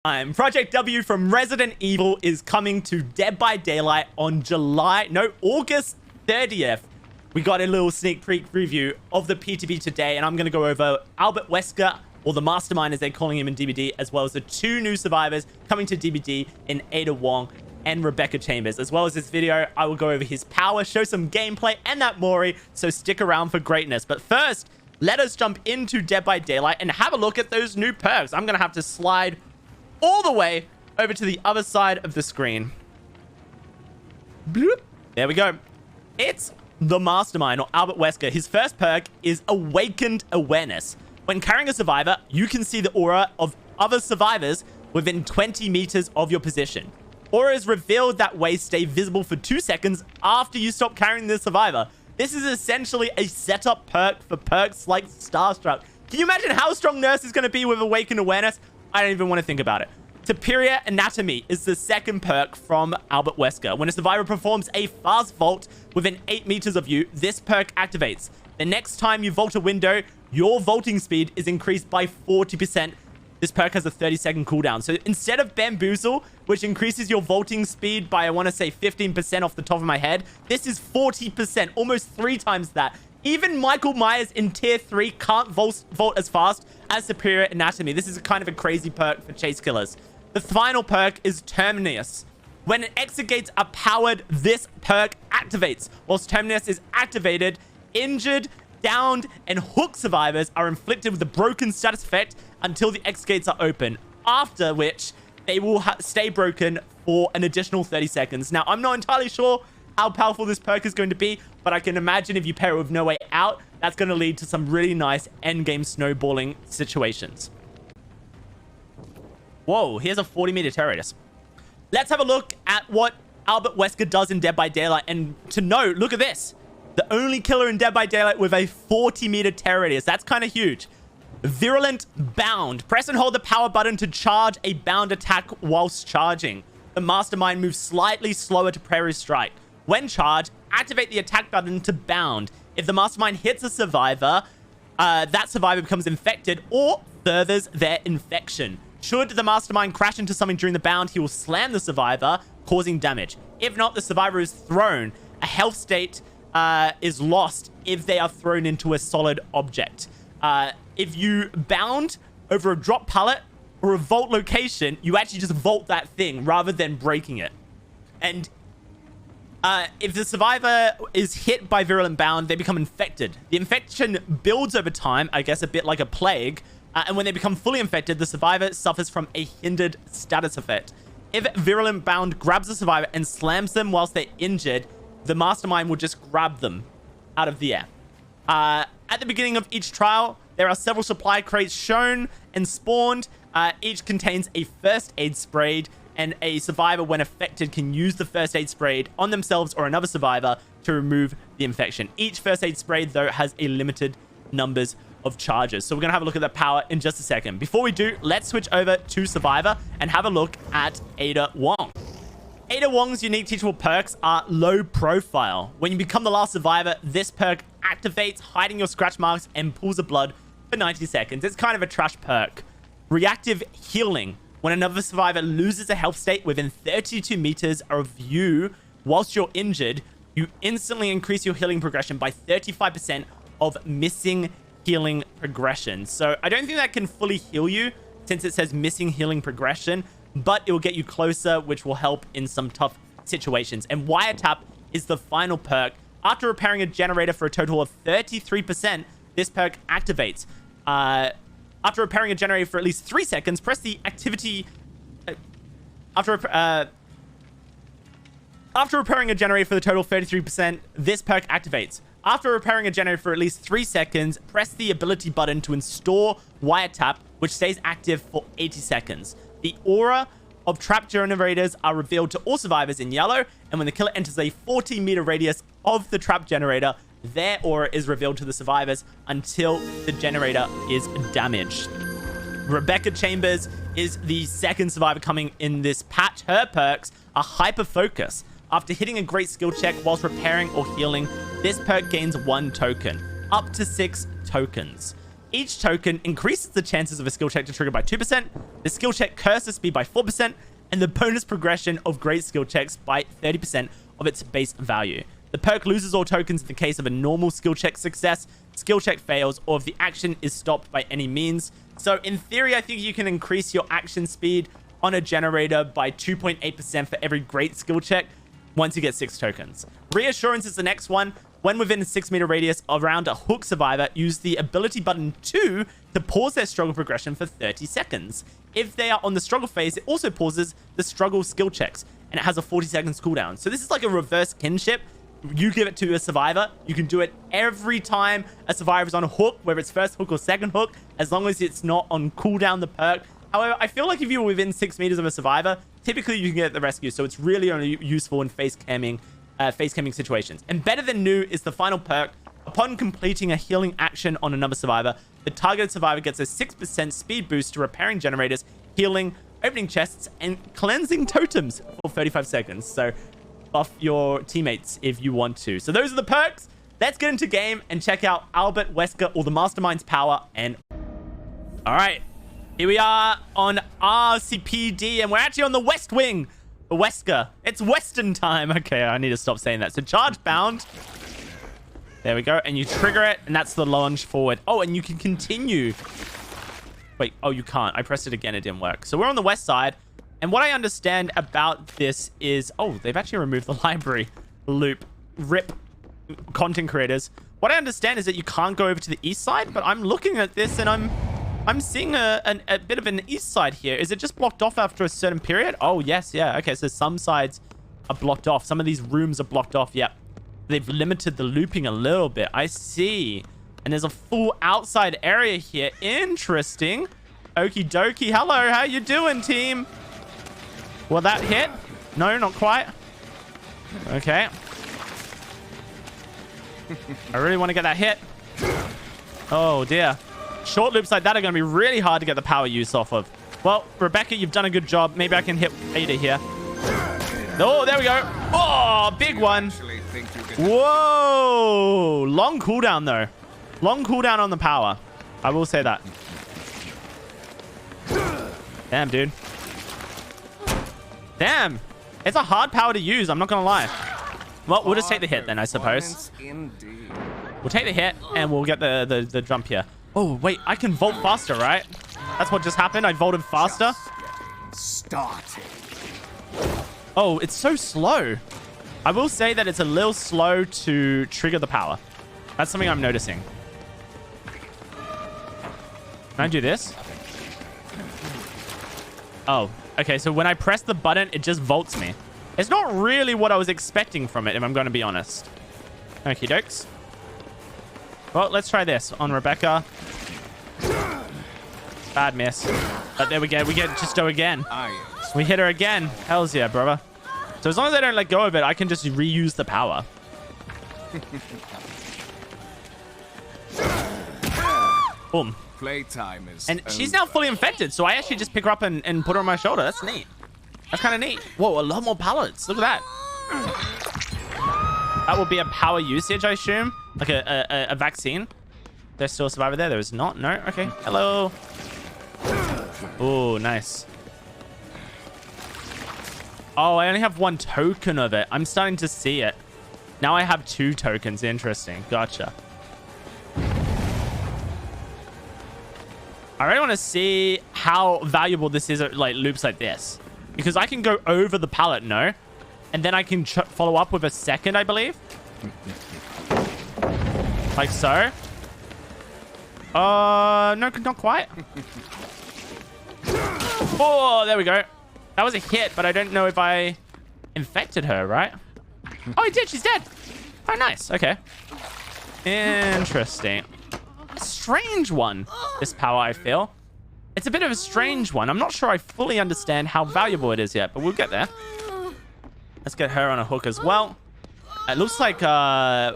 Project W from Resident Evil is coming to Dead by Daylight on August 30th. We got a little sneak peek preview of the PTB today, and I'm going to go over Albert Wesker, or the Mastermind as they're calling him in DBD, as well as the two new survivors coming to DBD in Ada Wong and Recbecca Chambers. As well as this video, I will go over his power, show some gameplay, and that Mori, so stick around for greatness. But first, let us jump into Dead by Daylight and have a look at those new perks. I'm going to have to slide all the way over to the other side of the screen. Bloop. There we go. It's the Mastermind, or Albert Wesker. His first perk is Awakened Awareness. When carrying a survivor, you can see the aura of other survivors within 20 meters of your position. Auras revealed that way stay visible for 2 seconds after you stop carrying the survivor. This is essentially a setup perk for perks like Starstruck. Can you imagine how strong Nurse is going to be with Awakened Awareness? I don't even want to think about it. Superior Anatomy is the second perk from Albert Wesker. When a survivor performs a fast vault within 8 meters of you, this perk activates. The next time you vault a window, your vaulting speed is increased by 40%. This perk has a 30-second cooldown. So instead of Bamboozle, which increases your vaulting speed by, I want to say, 15% off the top of my head, this is 40%, almost 3 times that. Even Michael Myers in Tier 3 can't vault as fast as Superior Anatomy. This is kind of a crazy perk for chase killers. The final perk is Terminus. When exegates are powered, this perk activates. Whilst Terminus is activated, injured, downed, and hooked survivors are inflicted with a broken status effect until the exegates are open, after which they will stay broken for an additional 30 seconds. Now, I'm not entirely sure how powerful this perk is going to be, but I can imagine if you pair it with No Way Out, that's going to lead to some really nice endgame snowballing situations. Whoa, here's a 40-meter terror radius. Let's have a look at what Albert Wesker does in Dead by Daylight. And to note, look at this. The only killer in Dead by Daylight with a 40-meter terror radius. That's kind of huge. Virulent Bound. Press and hold the power button to charge a bound attack whilst charging. The Mastermind moves slightly slower to Prairie Strike. When charged, activate the attack button to bound. If the Mastermind hits a survivor, that survivor becomes infected or furthers their infection. Should the Mastermind crash into something during the bound, he will slam the survivor, causing damage. If not, the survivor is thrown. A health state is lost if they are thrown into a solid object. If you bound over a drop pallet or a vault location, you actually just vault that thing rather than breaking it. And if the survivor is hit by Virulent Bound, they become infected. The infection builds over time, I guess a bit like a plague. And when they become fully infected, the survivor suffers from a hindered status effect. If Virulent Bound grabs the survivor and slams them whilst they're injured, the Mastermind will just grab them out of the air. At the beginning of each trial, there are several supply crates shown and spawned. Each contains a first aid sprayed, and a survivor, when affected, can use the first aid sprayed on themselves or another survivor to remove the infection. Each first aid sprayed, though, has a limited numbers of charges. So we're going to have a look at the power in just a second. Before we do, let's switch over to Survivor and have a look at Ada Wong. Ada Wong's unique teachable perks are low profile. When you become the last survivor, this perk activates, hiding your scratch marks and pools of blood for 90 seconds. It's kind of a trash perk. Reactive Healing. When another survivor loses a health state within 32 meters of you whilst you're injured, you instantly increase your healing progression by 35% of missing healing progression. So I don't think that can fully heal you since it says missing healing progression, but it will get you closer, which will help in some tough situations. And Wiretap is the final perk. After repairing a generator for a total of 33%, this perk activates. After repairing a generator for at least 3 seconds, press the activity... After repairing a generator for the total 33%, this perk activates. After repairing a generator for at least 3 seconds, press the ability button to install Wiretap, which stays active for 80 seconds. The aura of trap generators are revealed to all survivors in yellow, and when the killer enters a 40-meter radius of the trap generator, their aura is revealed to the survivors until the generator is damaged. Recbecca Chambers is the second survivor coming in this patch. Her perks are Hyper Focus. After hitting a great skill check whilst repairing or healing, this perk gains 1 token, up to 6 tokens. Each token increases the chances of a skill check to trigger by 2%, the skill check cursor speed by 4%, and the bonus progression of great skill checks by 30% of its base value. The perk loses all tokens in the case of a normal skill check success, skill check fails, or if the action is stopped by any means. So in theory, I think you can increase your action speed on a generator by 2.8% for every great skill check once you get 6 tokens. Reassurance is the next one. When within a 6-meter radius around a hook survivor, use the ability button 2 to pause their struggle progression for 30 seconds. If they are on the struggle phase, it also pauses the struggle skill checks, and it has a 40 seconds cooldown. So this is like a reverse kinship. You give it to a survivor. You can do it every time a survivor is on a hook, whether it's first hook or second hook, as long as it's not on cooldown the perk. However, I feel like if you're within 6 meters of a survivor, typically you can get the rescue. So it's really only useful in face camming situations. And better than new is the final perk. Upon completing a healing action on another survivor, the targeted survivor gets a 6% speed boost to repairing generators, healing, opening chests, and cleansing totems for 35 seconds. So buff your teammates if you want to. So those are the perks. Let's get into game and check out Albert Wesker, or the Mastermind's power. And all right, here we are on RCPD, and we're actually on the West Wing. The Wesker. It's Western time. Okay, I need to stop saying that. So charge bound. There we go. And you trigger it, and that's the launch forward. Oh, and you can continue. Wait, oh, you can't. I pressed it again. It didn't work. So we're on the west side. And what I understand about this is... Oh, they've actually removed the library loop. RIP content creators. What I understand is that you can't go over to the east side, but I'm looking at this and I'm seeing a bit of an east side here. Is it just blocked off after a certain period? Oh, yes, yeah. Okay, so some sides are blocked off. Some of these rooms are blocked off. Yep. They've limited the looping a little bit. I see. And there's a full outside area here. Interesting. Okie dokie. Hello, how you doing, team? Will that hit? No, not quite. Okay. I really want to get that hit. Oh, dear. Short loops like that are going to be really hard to get the power use off of. Well, Rebecca, you've done a good job. Maybe I can hit Ada here. Oh, there we go. Oh, big one. Whoa. Long cooldown, though. Long cooldown on the power. I will say that. Damn, dude. Damn. It's a hard power to use. I'm not going to lie. Well, we'll just take the hit then, I suppose. We'll take the hit and we'll get the jump here. Oh, wait. I can vault faster, right? That's what just happened. I vaulted faster. Oh, it's so slow. I will say that it's a little slow to trigger the power. That's something I'm noticing. Can I do this? Oh, okay. So when I press the button, it just vaults me. It's not really what I was expecting from it, if I'm going to be honest. Okie dokes. Well, let's try this on Rebecca. Bad miss. But there we go. We get just go again. We hit her again. Hells yeah, brother. So as long as I don't let go of it, I can just reuse the power. Boom. Playtime is and she's now fully infected, so I actually just pick her up and put her on my shoulder. That's neat. That's kind of neat. Whoa, a lot more pallets. Look at that. That will be a power usage, I assume. Like a vaccine. There's still a survivor there. There is not. No. Okay. Hello. Oh, nice. Oh, I only have 1 token of it. I'm starting to see it. Now I have 2 tokens. Interesting. Gotcha. I really want to see how valuable this is at like loops like this. Because I can go over the pallet, no? And then I can follow up with a second, I believe. Like so. No, not quite. Oh, there we go. That was a hit, but I don't know if I infected her, right? Oh, I did. She's dead. Oh, nice. Okay. Interesting. A strange one, this power, I feel. It's a bit of a strange one. I'm not sure I fully understand how valuable it is yet, but we'll get there. Let's get her on a hook as well. It looks like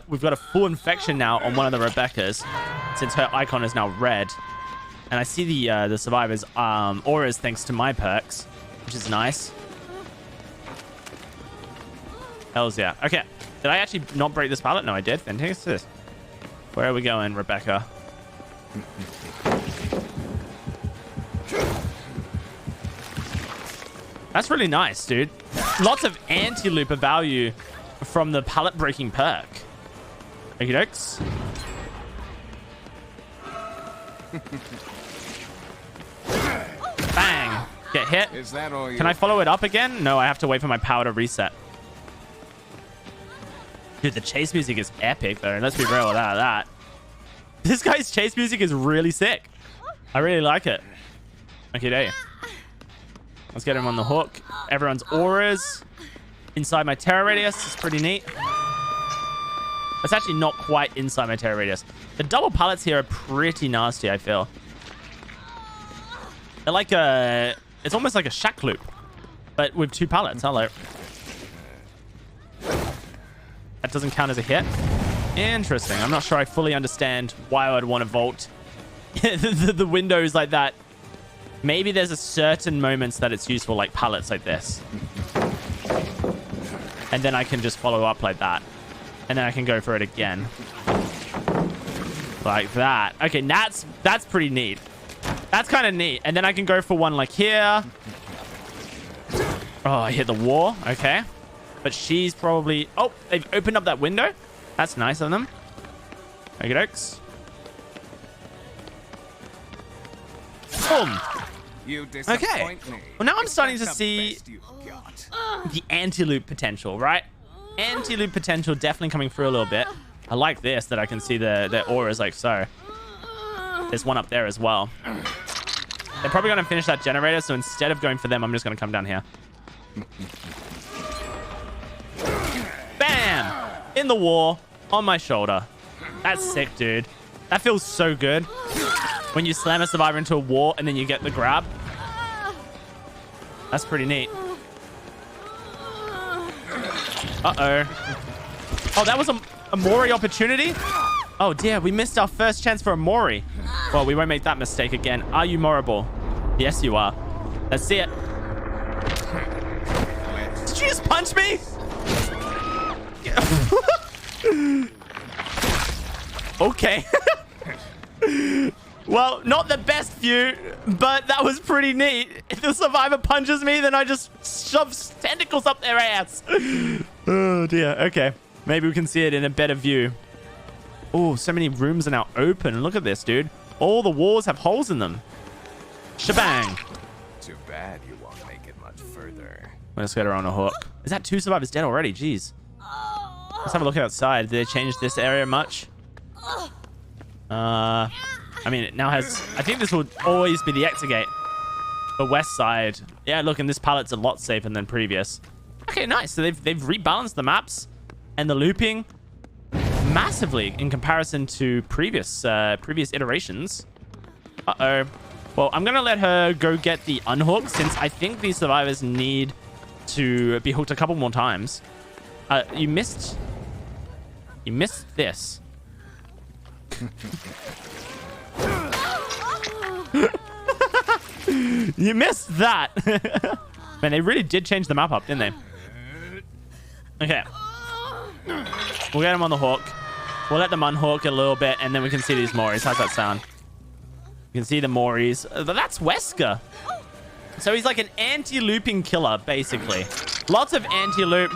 we've got a full infection now on one of the Rebeccas, since her icon is now red. And I see the survivors' auras thanks to my perks, which is nice. Hells yeah. Okay. Did I actually not break this pallet? No, I did. Fantastic. Where are we going, Rebecca? That's really nice, dude. Lots of anti-looper value from the pallet breaking perk. Okie dokes. Bang. Get hit. Is that all you... Can I follow it up again? No, I have to wait for my power to reset. Dude, the chase music is epic, though. Let's be real about that. This guy's chase music is really sick. I really like it. Okay, there. Let's get him on the hook. Everyone's auras inside my terror radius. It's pretty neat. It's actually not quite inside my terror radius. The double pallets here are pretty nasty, I feel. They're like a... It's almost like a shack loop, but with 2 pallets. Hello. That doesn't count as a hit. Interesting. I'm not sure I fully understand why I would want to vault the windows like that. Maybe there's a certain moments that it's useful, like pallets like this. And then I can just follow up like that. And then I can go for it again. Like that. Okay, that's pretty neat. That's kind of neat. And then I can go for one like here. Oh, I hit the wall. Okay. But she's probably... Oh, they've opened up that window. That's nice of them. Okie dokes. Boom. You disappoint me. Well, now I'm starting to see the anti-loop potential, right? Anti-loop potential definitely coming through a little bit. I like this, that I can see their auras like so. There's one up there as well. They're probably going to finish that generator, so instead of going for them, I'm just going to come down here. Bam! In the wall, on my shoulder. That's sick, dude. That feels so good. When you slam a survivor into a wall and then you get the grab. That's pretty neat. Uh-oh. Oh, that was a Mori opportunity? Oh, dear. We missed our first chance for a Mori. Well, we won't make that mistake again. Are you Morable? Yes, you are. Let's see it. Did you just punch me? Okay. Well, not the best view, but that was pretty neat. If the survivor punches me, then I just shove tentacles up their ass. Oh, dear. Okay. Maybe we can see it in a better view. Oh, so many rooms are now open. Look at this, dude. All the walls have holes in them. Shebang. Too bad you won't make it much further. Let's get her on a hook. Is that 2 survivors dead already? Jeez. Let's have a look outside. Did they change this area much? I mean, it now has... I think this will always be the exit gate. The west side. Yeah, look, and this pallet's a lot safer than previous. Okay, nice. So they've rebalanced the maps and the looping massively in comparison to previous iterations. Uh-oh. Well, I'm going to let her go get the unhook since I think these survivors need to be hooked a couple more times. You missed this. You missed that. Man, they really did change the map up, didn't they? Okay. We'll get them on the hook. We'll let them unhook a little bit, and then we can see these Moris. How's that sound? You can see the Moris. That's Wesker. So he's like an anti-looping killer, basically. Lots of anti-loop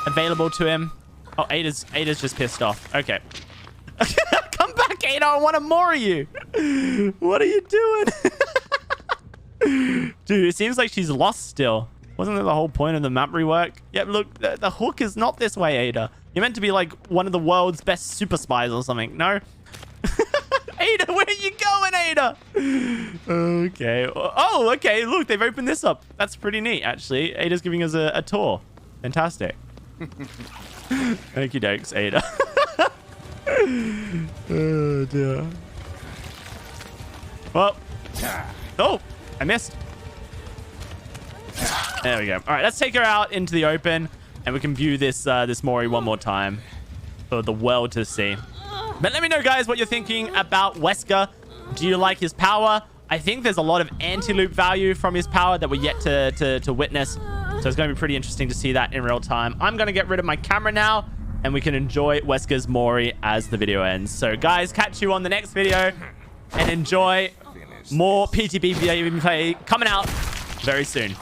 available to him. Oh, Ada's just pissed off. Okay. Come back, Ada. I want to Mori you. What are you doing? Dude, it seems like she's lost still. Wasn't that the whole point of the map rework? Yeah, look, the hook is not this way, Ada. You're meant to be like one of the world's best super spies or something. No? Ada, where are you going, Ada? Okay. Oh, okay. Look, they've opened this up. That's pretty neat, actually. Ada's giving us a tour. Fantastic. Okie dokes, Ada. Oh, dear. Well. Oh, I missed. There we go. All right, let's take her out into the open, and we can view this this Mori one more time for the world to see. But let me know, guys, what you're thinking about Wesker. Do you like his power? I think there's a lot of anti-loop value from his power that we're yet to witness. So it's going to be pretty interesting to see that in real time. I'm going to get rid of my camera now, and we can enjoy Wesker's Mori as the video ends. So, guys, catch you on the next video. and enjoy more PTB gameplay coming out very soon.